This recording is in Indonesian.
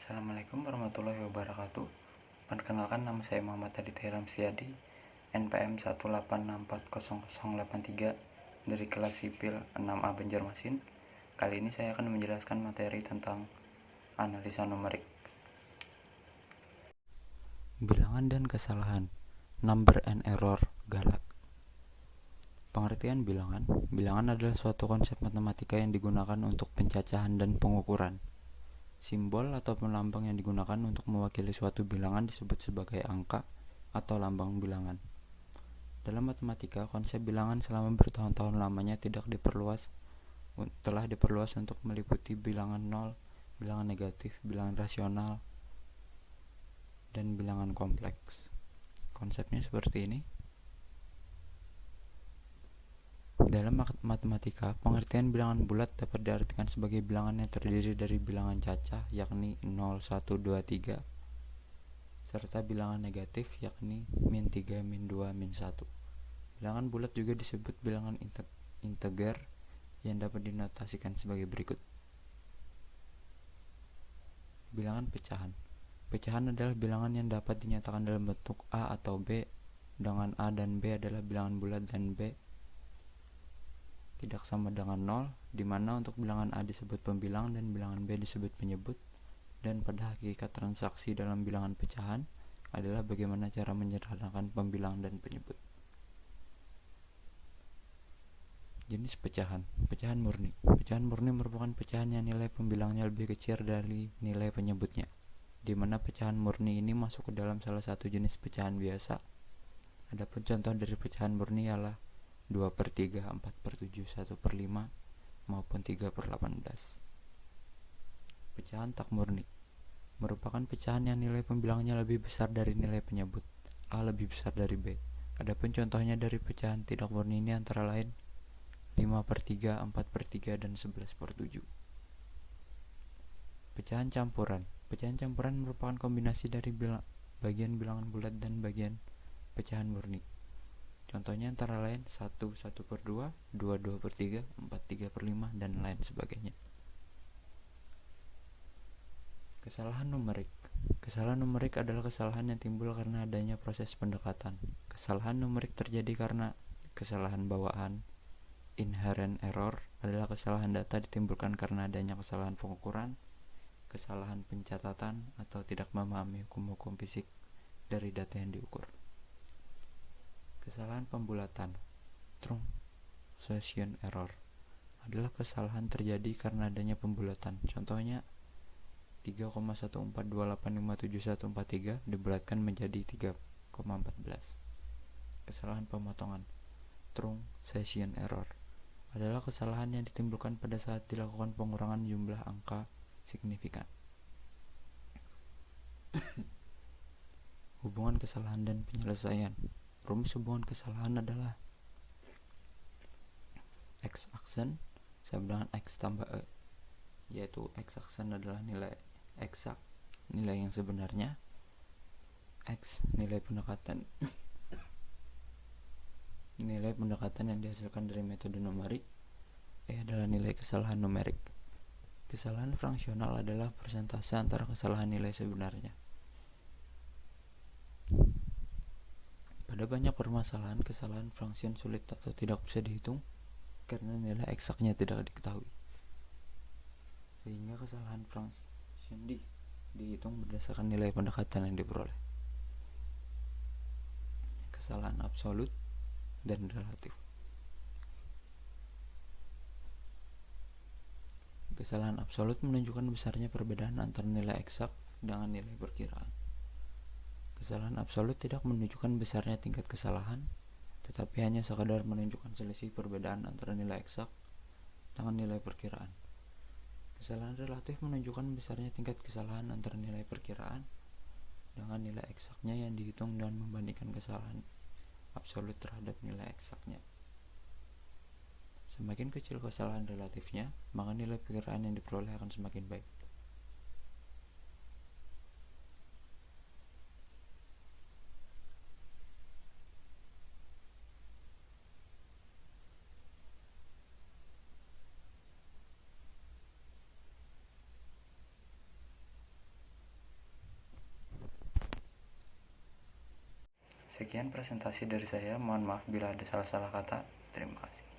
Assalamualaikum warahmatullahi wabarakatuh. Perkenalkan, nama saya Muhammad Adit Hiram Siyadi, NPM 1864083 dari kelas sipil 6A Banjarmasin. Kali ini saya akan menjelaskan materi tentang analisa numerik. Bilangan dan kesalahan, number and error, galak. Pengertian bilangan. Bilangan adalah suatu konsep matematika yang digunakan untuk pencacahan dan pengukuran. Simbol atau lambang yang digunakan untuk mewakili suatu bilangan disebut sebagai angka atau lambang bilangan. Dalam matematika, konsep bilangan selama bertahun-tahun lamanya telah diperluas untuk meliputi bilangan nol, bilangan negatif, bilangan rasional, dan bilangan kompleks. Konsepnya seperti ini. Dalam matematika, pengertian bilangan bulat dapat diartikan sebagai bilangan yang terdiri dari bilangan cacah, yakni 0, 1, 2, 3, serta bilangan negatif, yakni min 3, min 2, min 1. Bilangan bulat juga disebut bilangan integer yang dapat dinotasikan sebagai berikut. Bilangan pecahan. Pecahan adalah bilangan yang dapat dinyatakan dalam bentuk A atau B, dengan A dan B adalah bilangan bulat dan B tidak sama dengan 0, di mana untuk bilangan A disebut pembilang dan bilangan B disebut penyebut, dan pada hakikat transaksi dalam bilangan pecahan adalah bagaimana cara menyederhanakan pembilang dan penyebut. Jenis pecahan. Pecahan murni. Pecahan murni merupakan pecahan yang nilai pembilangnya lebih kecil dari nilai penyebutnya, di mana pecahan murni ini masuk ke dalam salah satu jenis pecahan biasa. Adapun contoh dari pecahan murni ialah 2/3, 4/7, 1/5, maupun 3/18. Pecahan tak murni merupakan pecahan yang nilai pembilangnya lebih besar dari nilai penyebut, A lebih besar dari B. Adapun contohnya dari pecahan tidak murni ini antara lain 5/3, 4/3, dan 11/7. Pecahan campuran. Pecahan campuran merupakan kombinasi dari bagian bilangan bulat dan bagian pecahan murni. Contohnya antara lain 1, 1/2, 2, 2/3, 4, 3/5, dan lain sebagainya. Kesalahan numerik. Kesalahan numerik adalah kesalahan yang timbul karena adanya proses pendekatan. Kesalahan numerik terjadi karena kesalahan bawaan. Inherent error adalah kesalahan data ditimbulkan karena adanya kesalahan pengukuran, kesalahan pencatatan, atau tidak memahami hukum-hukum fisik dari data yang diukur. Kesalahan pembulatan, translation error, adalah kesalahan terjadi karena adanya pembulatan. Contohnya 3,1428574143 dibulatkan menjadi 3,14. Kesalahan pemotongan, translation error, adalah kesalahan yang ditimbulkan pada saat dilakukan pengurangan jumlah angka signifikan. Hubungan kesalahan dan penyelesaian. Rumus hubungan kesalahan adalah X aksen sama dengan X tambah E, yaitu X aksen adalah nilai eksak, nilai yang sebenarnya, X nilai pendekatan yang dihasilkan dari metode numerik, E adalah nilai kesalahan numerik. Kesalahan fraksional adalah persentase antara kesalahan nilai sebenarnya. Pada banyak permasalahan, kesalahan fraction sulit atau tidak bisa dihitung karena nilai eksaknya tidak diketahui, sehingga kesalahan fraction dihitung berdasarkan nilai pendekatan yang diperoleh. Kesalahan absolut dan relatif. Kesalahan absolut menunjukkan besarnya perbedaan antara nilai eksak dengan nilai perkiraan. Kesalahan absolut tidak menunjukkan besarnya tingkat kesalahan, tetapi hanya sekadar menunjukkan selisih perbedaan antara nilai eksak dengan nilai perkiraan. Kesalahan relatif menunjukkan besarnya tingkat kesalahan antara nilai perkiraan dengan nilai eksaknya yang dihitung dan membandingkan kesalahan absolut terhadap nilai eksaknya. Semakin kecil kesalahan relatifnya, maka nilai perkiraan yang diperoleh akan semakin baik. Sekian presentasi dari saya, mohon maaf bila ada salah-salah kata. Terima kasih.